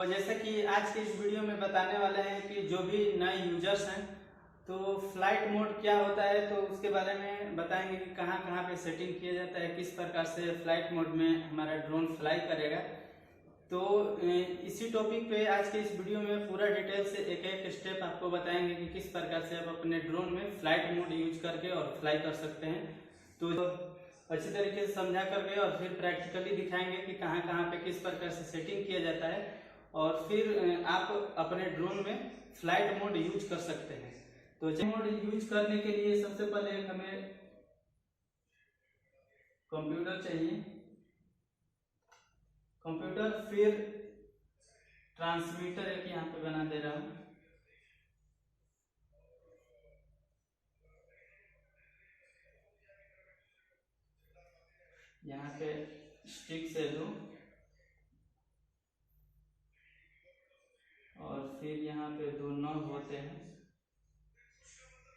और जैसे कि आज के इस वीडियो में बताने वाले हैं कि जो भी नए यूजर्स हैं तो फ्लाइट मोड क्या होता है, तो उसके बारे में बताएंगे कि कहाँ कहाँ पे सेटिंग किया जाता है, किस प्रकार से फ्लाइट मोड में हमारा ड्रोन फ्लाई करेगा। तो इसी टॉपिक पे आज के इस वीडियो में पूरा डिटेल से एक एक स्टेप आपको बताएंगे कि किस प्रकार से आप अपने ड्रोन में फ्लाइट मोड यूज करके और फ्लाई कर सकते हैं। तो अच्छी तरीके से समझा करके और फिर प्रैक्टिकली दिखाएंगे कि कहाँ कहाँ पे किस प्रकार से सेटिंग किया जाता है और फिर आप अपने ड्रोन में फ्लाइट मोड यूज कर सकते हैं। तो मोड यूज करने के लिए सबसे पहले हमें कंप्यूटर चाहिए, कंप्यूटर, फिर ट्रांसमीटर एक यहाँ पे बना दे रहा हूँ। यहाँ पे स्टिक से दो और फिर यहाँ पे दो नॉब होते हैं,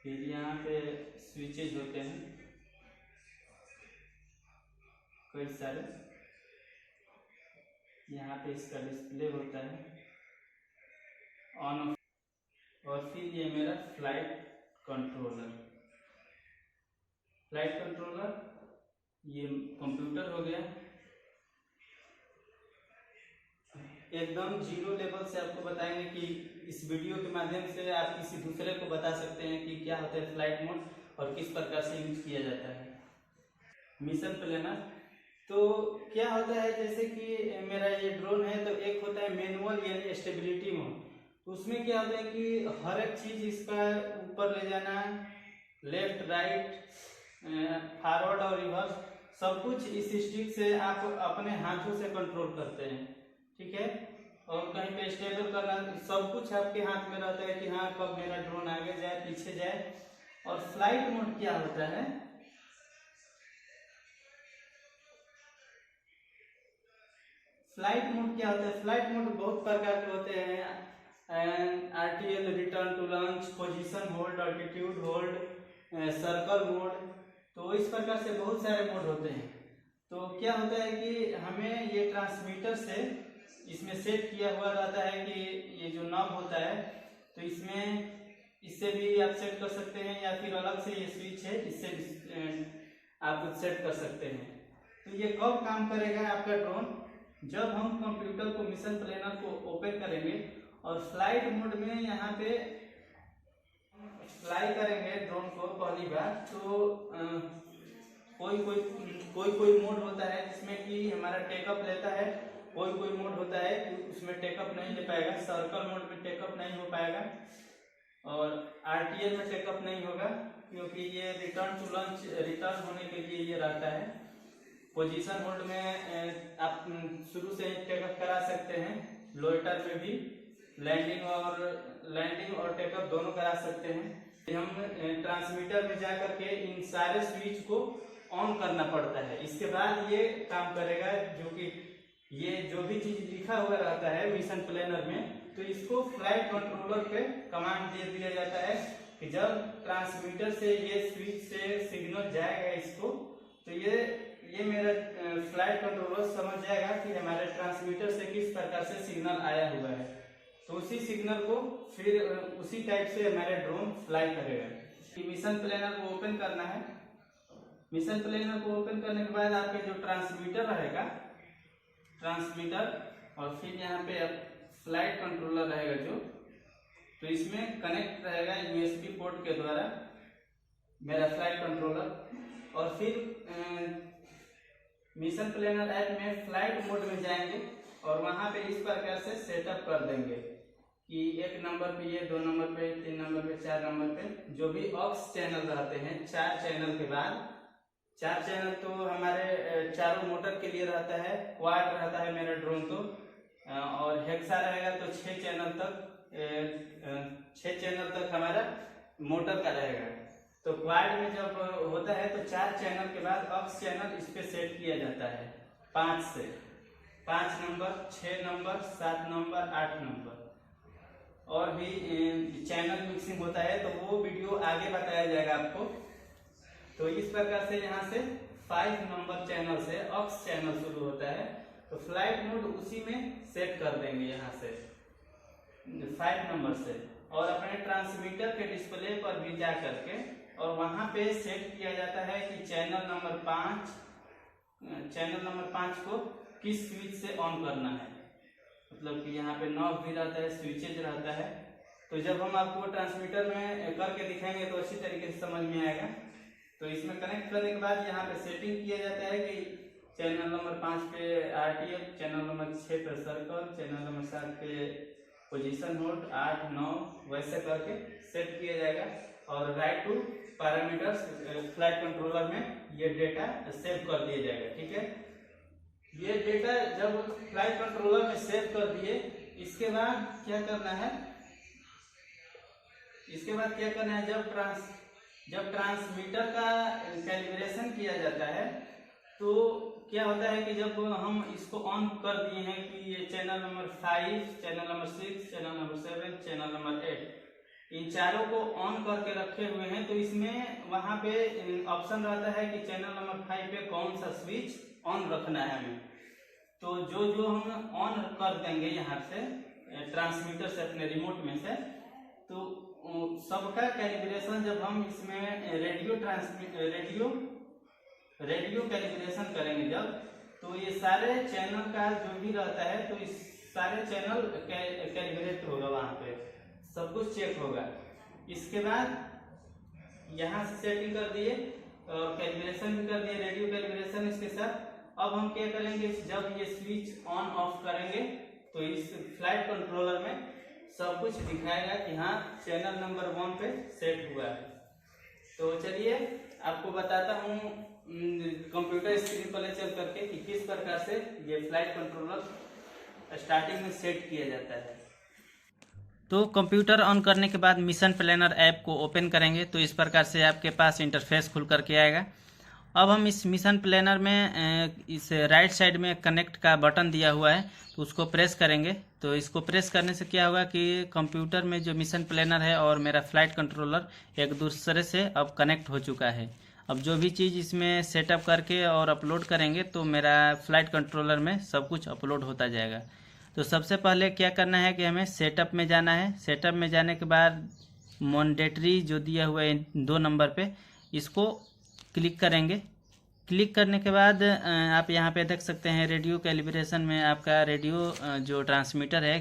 फिर यहाँ पे स्विचेज होते हैं कई सारे, यहाँ पे इसका डिस्प्ले होता है ऑन ऑफ, और फिर ये मेरा फ्लाइट कंट्रोलर। फ्लाइट कंट्रोलर ये कंप्यूटर हो गया। एकदम जीरो लेवल से आपको बताएंगे कि इस वीडियो के माध्यम से आप किसी दूसरे को बता सकते हैं कि क्या होता है फ्लाइट मोड और किस प्रकार से यूज किया जाता है। मिशन प्लानर, तो क्या होता है जैसे कि मेरा ये ड्रोन है, तो एक होता है मैनुअल यानी स्टेबिलिटी मोड। तो उसमें क्या होता है कि हर एक चीज इसका ऊपर ले जाना, लेफ्ट राइट फॉरवर्ड और रिवर्स सब कुछ इस स्टिक से आप अपने हाथों से कंट्रोल करते हैं, ठीक है। और कहीं पे स्टेबल करना सब कुछ आपके हाथ में रहता है कि हाँ कब मेरा ड्रोन आगे जाए पीछे जाए। और फ्लाइट मोड क्या होता है, फ्लाइट मोड क्या होता है, फ्लाइट मोड बहुत प्रकार के होते हैं, RTL return to launch, position hold, altitude hold, circle mode. तो इस प्रकार से बहुत सारे मोड होते हैं। तो क्या होता है कि हमें ये ट्रांसमीटर से इसमें सेट किया हुआ रहता है कि ये जो नॉब होता है, तो इसमें इससे भी आप सेट कर सकते हैं या फिर अलग से ये स्विच है इससे आप सेट कर सकते हैं। तो ये कब काम करेगा आपका ड्रोन, जब हम कंप्यूटर को मिशन प्लानर को ओपन करेंगे और फ्लाइट मोड में यहाँ पे फ्लाई करेंगे ड्रोन को पहली बार। तो कोई मोड होता है जिसमें कि हमारा टेकअप लेता है, कोई मोड होता है कि उसमें टेकअप नहीं ले पाएगा। सर्कल मोड में टेकअप नहीं हो पाएगा और RTL में टेकअप नहीं होगा क्योंकि ये रिटर्न टू लॉन्च रिटर्न होने के लिए ये रहता है। पोजीशन होल्ड में आप शुरू से ही टेकअप करा सकते हैं, लोइटर में भी लैंडिंग और टेकअप दोनों करा सकते हैं। हम ट्रांसमीटर में जाकर के इन सारे स्विच को ऑन करना पड़ता है, इसके बाद ये काम करेगा। जो कि ये जो भी चीज लिखा हुआ रहता है मिशन प्लानर में, तो इसको फ्लाइट कंट्रोलर पे कमांड दे दिया जाता है कि जब ट्रांसमीटर से ये स्विच से सिग्नल जाएगा इसको, तो ये मेरा फ्लाइट कंट्रोलर समझ जाएगा कि हमारे ट्रांसमीटर से किस प्रकार से सिग्नल आया हुआ है। तो उसी सिग्नल को फिर उसी टाइप से हमारे ड्रोन फ्लाई करेगा। मिशन प्लानर को ओपन करना है। मिशन प्लानर को ओपन करने के बाद आपके जो ट्रांसमीटर रहेगा, ट्रांसमीटर और फिर यहाँ पे फ्लाइट कंट्रोलर रहेगा जो, तो इसमें कनेक्ट रहेगा USB पोर्ट के द्वारा मेरा फ्लाइट कंट्रोलर। और फिर मिशन प्लानर ऐप में फ्लाइट मोड में जाएंगे और वहां पे इस प्रकार से सेटअप कर देंगे कि 1 नंबर पे ये, 2 नंबर पे, 3 नंबर पे, 4 नंबर पे जो भी ऑक्स चैनल रहते हैं, 4 चैनल के बाद 4 चैनल तो हमारे चारों मोटर के लिए रहता है, क्वाड रहता है मेरा ड्रोन तो, और हेक्सा रहेगा तो 6 चैनल तक, 6 चैनल तक हमारा मोटर का रहेगा। तो क्वाड में जब होता है तो 4 चैनल के बाद ऑक्स चैनल इस पे सेट किया जाता है 5 से, 5 नंबर, 6 नंबर, 7 नंबर, 8 नंबर। और भी चैनल मिक्सिंग होता है तो वो वीडियो आगे बताया जाएगा आपको। तो इस प्रकार से यहाँ से 5 नंबर चैनल से ऑक्स चैनल शुरू होता है, तो फ्लाइट मोड उसी में सेट कर देंगे यहाँ से 5 नंबर से, और अपने ट्रांसमीटर के डिस्प्ले पर भी जा करके और वहां पे सेट किया जाता है कि चैनल नंबर 5 को किस स्विच से ऑन करना है। मतलब कि यहाँ पे नॉब भी रहता है, स्विचेज रहता है। तो जब हम आपको ट्रांसमीटर में करके दिखाएंगे तो अच्छी तरीके से समझ में आएगा। तो इसमें कनेक्ट करने के बाद यहाँ पे सेटिंग किया जाता है कि चैनल नंबर 5 पे RTL, चैनल नंबर 6 पे सर्कल, चैनल नंबर 7 पे पोजीशन होल्ड, 8, 9 वैसे करके सेट किया जाएगा। और right two parameters flight controller में ये डेटा सेव कर दिया जाएगा। ठीक है, ये डेटा जब फ्लाइट कंट्रोलर में सेव कर दिए, इसके बाद क्या करना है, जब ट्रांसमीटर का कैलिब्रेशन किया जाता है तो क्या होता है कि जब हम इसको ऑन कर दिए हैं कि ये channel number 5, channel number 6, channel number 7, channel number 8, इन चारों को ऑन करके रखे हुए हैं, तो इसमें वहां पे ऑप्शन रहता है कि चैनल नंबर 5 पे कौन सा स्विच ऑन रखना है हमें। तो जो हम ऑन कर देंगे यहाँ से ट्रांसमीटर से अपने रिमोट में से, तो सबका कैलिब्रेशन जब हम इसमें रेडियो कैलिब्रेशन करेंगे जब, तो ये सारे चैनल का जो भी रहता है तो इस सारे चैनल कैलिब्रेट होगा, वहां पे सब कुछ चेक होगा। इसके बाद यहाँ से सेटिंग कर दिए और कैलिब्रेशन भी कर दिए, रेडियो कैलिब्रेशन इसके साथ। अब हम क्या करेंगे, जब ये स्विच ऑन ऑफ करेंगे तो इस फ्लाइट कंट्रोलर में सब कुछ दिखाएगा कि हाँ चैनल नंबर 1 पे सेट हुआ है। तो चलिए आपको बताता हूँ कंप्यूटर स्क्रीन पर ले चल करके कि किस प्रकार से ये फ्लाइट कंट्रोलर स्टार्टिंग में सेट किया जाता है। तो कंप्यूटर ऑन करने के बाद मिशन प्लानर ऐप को ओपन करेंगे तो इस प्रकार से आपके पास इंटरफेस खुल करके आएगा। अब हम इस मिशन प्लानर में इस राइट साइड में कनेक्ट का बटन दिया हुआ है तो उसको प्रेस करेंगे। तो इसको प्रेस करने से क्या होगा कि कंप्यूटर में जो मिशन प्लानर है और मेरा फ्लाइट कंट्रोलर एक दूसरे से अब कनेक्ट हो चुका है। अब जो भी चीज़ इसमें सेटअप करके और अपलोड करेंगे तो मेरा फ्लाइट कंट्रोलर में सब कुछ अपलोड होता जाएगा। तो सबसे पहले क्या करना है कि हमें सेटअप में जाना है। सेटअप में जाने के बाद मैंडेटरी जो दिया हुआ है 2 नंबर पे, इसको क्लिक करेंगे। क्लिक करने के बाद आप यहाँ पे देख सकते हैं रेडियो कैलिब्रेशन में आपका रेडियो जो ट्रांसमीटर है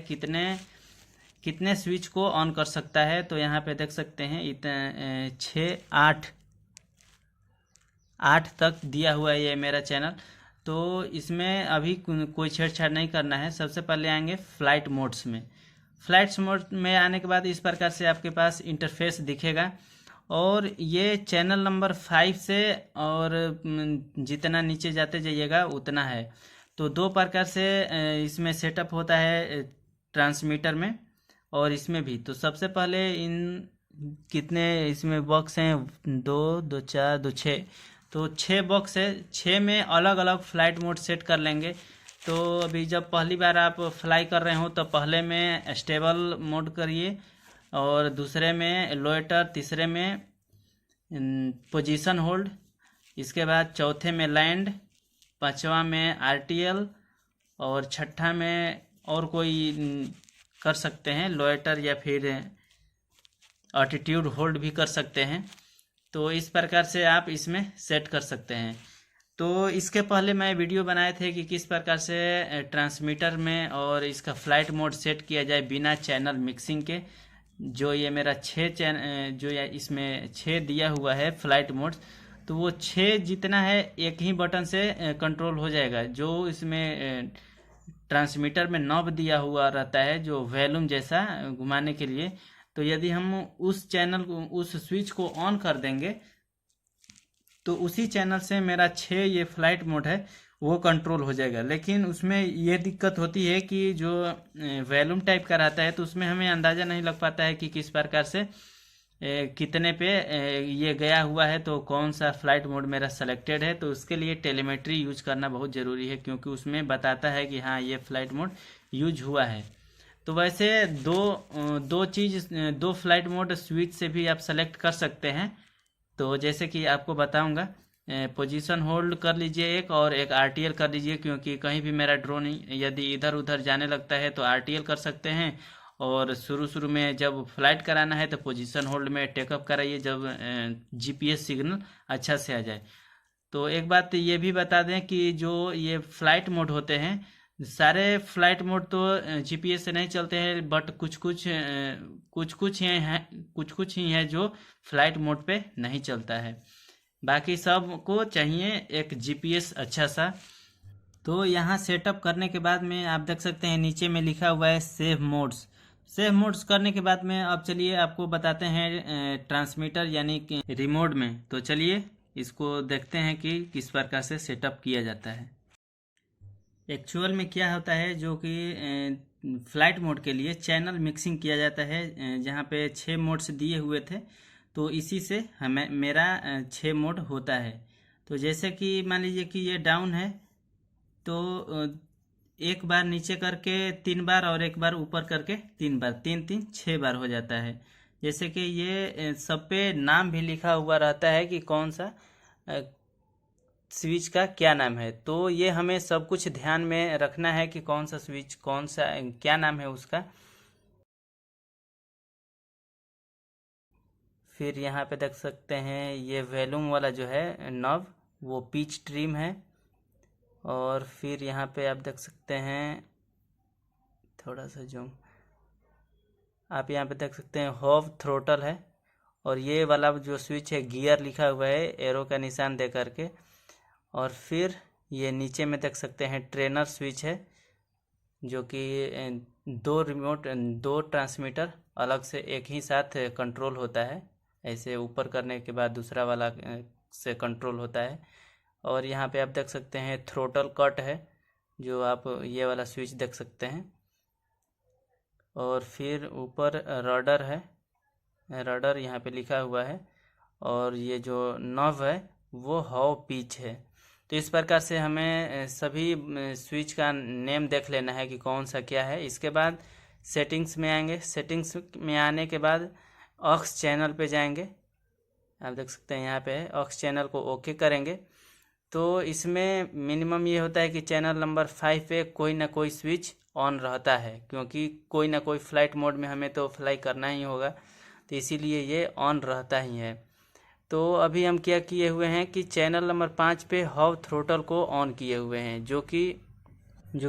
कितने स्विच को ऑन कर सकता है। तो यहाँ पे देख सकते हैं इतने 6, 8 तक दिया हुआ है ये मेरा चैनल। तो इसमें अभी कोई छेड़छाड़ नहीं करना है। सबसे पहले आएंगे फ्लाइट मोड्स में। फ्लाइट्स मोड में आने के बाद इस प्रकार से आपके पास इंटरफेस दिखेगा और ये चैनल नंबर 5 से और जितना नीचे जाते जाइएगा उतना है। तो 2 प्रकार से इसमें सेटअप होता है ट्रांसमीटर में और इसमें भी। तो सबसे पहले इन कितने इसमें बॉक्स हैं, 2, 2, 4, 2, 6। तो 6 बॉक्स है, 6 में अलग अलग फ्लाइट मोड सेट कर लेंगे। तो अभी जब पहली बार आप फ्लाई कर रहे हो तो पहले में स्टेबल मोड करिए और दूसरे में लोएटर, तीसरे में पोजीशन होल्ड, इसके बाद चौथे में लैंड, 5वां में RTL और 6ठा में और कोई कर सकते हैं लोएटर या फिर एल्टीट्यूड होल्ड भी कर सकते हैं। तो इस प्रकार से आप इसमें सेट कर सकते हैं। तो इसके पहले मैं वीडियो बनाए थे कि किस प्रकार से ट्रांसमीटर में और इसका फ्लाइट मोड सेट किया जाए बिना चैनल मिक्सिंग के। जो ये मेरा 6 जो इसमें 6 दिया हुआ है फ्लाइट मोड, तो वो 6 जितना है एक ही बटन से कंट्रोल हो जाएगा। जो इसमें ट्रांसमीटर में नॉब दिया हुआ रहता है जो वॉल्यूम जैसा घुमाने के लिए, तो यदि हम उस चैनल को, उस स्विच को ऑन कर देंगे तो उसी चैनल से मेरा 6 ये फ्लाइट मोड है वो कंट्रोल हो जाएगा। लेकिन उसमें ये दिक्कत होती है कि जो वॉल्यूम टाइप का रहता है तो उसमें हमें अंदाज़ा नहीं लग पाता है कि किस प्रकार से कितने पे ये गया हुआ है, तो कौन सा फ्लाइट मोड मेरा सेलेक्टेड है। तो उसके लिए टेलीमेट्री यूज करना बहुत ज़रूरी है क्योंकि उसमें बताता है कि हाँ ये फ्लाइट मोड यूज हुआ है। तो वैसे दो फ्लाइट मोड स्विच से भी आप सेलेक्ट कर सकते हैं। तो जैसे कि आपको बताऊंगा, पोजीशन होल्ड कर लीजिए एक, और एक RTL कर लीजिए, क्योंकि कहीं भी मेरा ड्रोन यदि इधर उधर जाने लगता है तो RTL कर सकते हैं। और शुरू में जब फ्लाइट कराना है तो पोजीशन होल्ड में टेकअप कराइए, जब GPS सिग्नल अच्छा से आ जाए। तो एक बात ये भी बता दें कि जो ये फ्लाइट मोड होते हैं, सारे फ्लाइट मोड तो GPS से नहीं चलते हैं, बट कुछ ही है जो फ्लाइट मोड पे नहीं चलता है। बाकी सब को चाहिए एक GPS अच्छा सा। तो यहाँ सेटअप करने के बाद में आप देख सकते हैं नीचे में लिखा हुआ है सेव मोड्स। सेव मोड्स करने के बाद में अब चलिए आपको बताते हैं ट्रांसमीटर यानी कि रिमोट में। तो चलिए इसको देखते हैं कि किस प्रकार से सेटअप किया जाता है। एक्चुअल में क्या होता है, जो कि फ्लाइट मोड के लिए चैनल मिक्सिंग किया जाता है, जहाँ पे 6 मोड्स दिए हुए थे, तो इसी से हमें मेरा 6 मोड होता है। तो जैसे कि मान लीजिए कि ये डाउन है, तो एक बार नीचे करके 3 बार और एक बार ऊपर करके 3 बार, 3 6 बार हो जाता है। जैसे कि ये सब पे नाम भी लिखा हुआ रहता है कि कौन सा स्विच का क्या नाम है। तो ये हमें सब कुछ ध्यान में रखना है कि कौन सा स्विच, कौन सा क्या नाम है उसका। फिर यहाँ पे देख सकते हैं ये वॉल्यूम वाला जो है नॉब, वो पिच ट्रिम है। और फिर यहाँ पे आप देख सकते हैं, थोड़ा सा जूम, आप यहाँ पे देख सकते हैं हॉव थ्रोटल है। और ये वाला जो स्विच है गियर लिखा हुआ है एरो का निशान दे करके। और फिर ये नीचे में देख सकते हैं ट्रेनर स्विच है, जो कि 2 ट्रांसमीटर अलग से एक ही साथ कंट्रोल होता है। ऐसे ऊपर करने के बाद दूसरा वाला से कंट्रोल होता है। और यहाँ पे आप देख सकते हैं थ्रोटल कट है, जो आप ये वाला स्विच देख सकते हैं। और फिर ऊपर रडर है, रडर यहाँ पे लिखा हुआ है। और ये जो नॉब है वो हाउ पिच है। तो इस प्रकार से हमें सभी स्विच का नेम देख लेना है कि कौन सा क्या है। इसके बाद सेटिंग्स में आएंगे। सेटिंग्स में आने के बाद ऑक्स चैनल पे जाएंगे, आप देख सकते हैं यहाँ पे है। ऑक्स चैनल को ओके करेंगे तो इसमें मिनिमम ये होता है कि चैनल नंबर 5 पे कोई ना कोई स्विच ऑन रहता है, क्योंकि कोई ना कोई फ्लाइट मोड में हमें तो फ्लाई करना ही होगा, तो इसीलिए ये ऑन रहता ही है। तो अभी हम क्या किए हुए हैं कि चैनल नंबर 5 पे हॉव थ्रोटल को ऑन किए हुए हैं, जो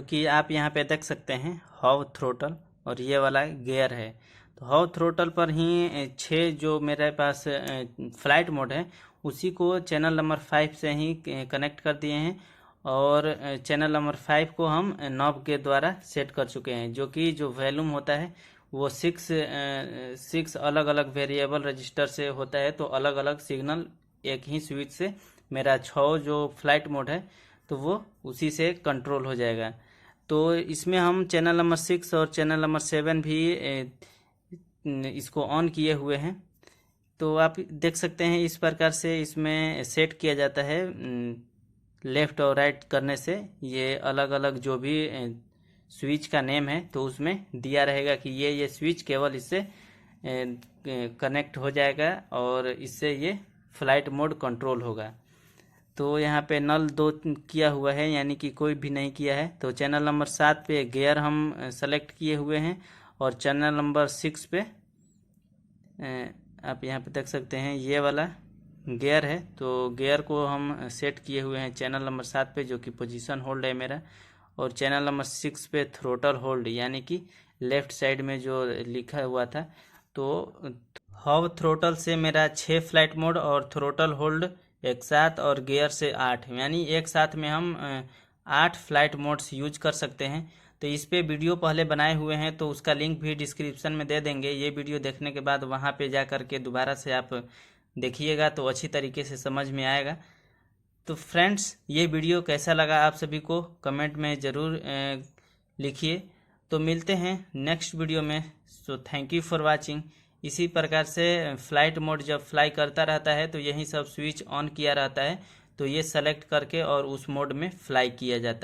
कि आप यहाँ पे देख सकते हैं हॉव थ्रोटल, और ये वाला गियर है। तो हॉव थ्रोटल पर ही 6 जो मेरे पास फ्लाइट मोड है उसी को चैनल नंबर 5 से ही कनेक्ट कर दिए हैं। और चैनल नंबर 5 को हम नॉब के द्वारा सेट कर चुके हैं, जो कि जो वॉल्यूम होता है वो 6 अलग अलग वेरिएबल रजिस्टर से होता है। तो अलग अलग सिग्नल एक ही स्विच से मेरा 6 जो फ्लाइट मोड है तो वो उसी से कंट्रोल हो जाएगा। तो इसमें हम चैनल नंबर 6 और चैनल नंबर 7 भी इसको ऑन किए हुए हैं। तो आप देख सकते हैं इस प्रकार से इसमें सेट किया जाता है। लेफ़्ट और राइट करने से ये अलग अलग जो भी स्विच का नेम है तो उसमें दिया रहेगा कि ये स्विच केवल इससे कनेक्ट हो जाएगा और इससे ये फ्लाइट मोड कंट्रोल होगा। तो यहाँ पे नल 2 किया हुआ है, यानी कि कोई भी नहीं किया है। तो चैनल नंबर 7 पे गियर हम सेलेक्ट किए हुए हैं, और चैनल नंबर 6 पे आप यहाँ पे देख सकते हैं ये वाला गियर है। तो गियर को हम सेट किए हुए हैं चैनल नंबर 7 पे, जो कि पोजीशन होल्ड है मेरा। और चैनल नंबर 6 पे थ्रोटल होल्ड, यानी कि लेफ्ट साइड में जो लिखा हुआ था। तो हाउ थ्रोटल से मेरा 6 फ्लाइट मोड और थ्रोटल होल्ड एक साथ, और गियर से 8, यानी एक साथ में हम 8 फ्लाइट मोड्स यूज कर सकते हैं। तो इस पे वीडियो पहले बनाए हुए हैं, तो उसका लिंक भी डिस्क्रिप्शन में दे देंगे। ये वीडियो देखने के बाद वहाँ पे जा कर के दोबारा से आप देखिएगा तो अच्छी तरीके से समझ में आएगा। तो फ्रेंड्स, ये वीडियो कैसा लगा आप सभी को कमेंट में ज़रूर लिखिए। तो मिलते हैं नेक्स्ट वीडियो में। So thank you for watching. इसी प्रकार से फ्लाइट मोड जब फ्लाई करता रहता है तो यही सब स्विच ऑन किया रहता है, तो ये सेलेक्ट करके और उस मोड में फ्लाई किया जाता है।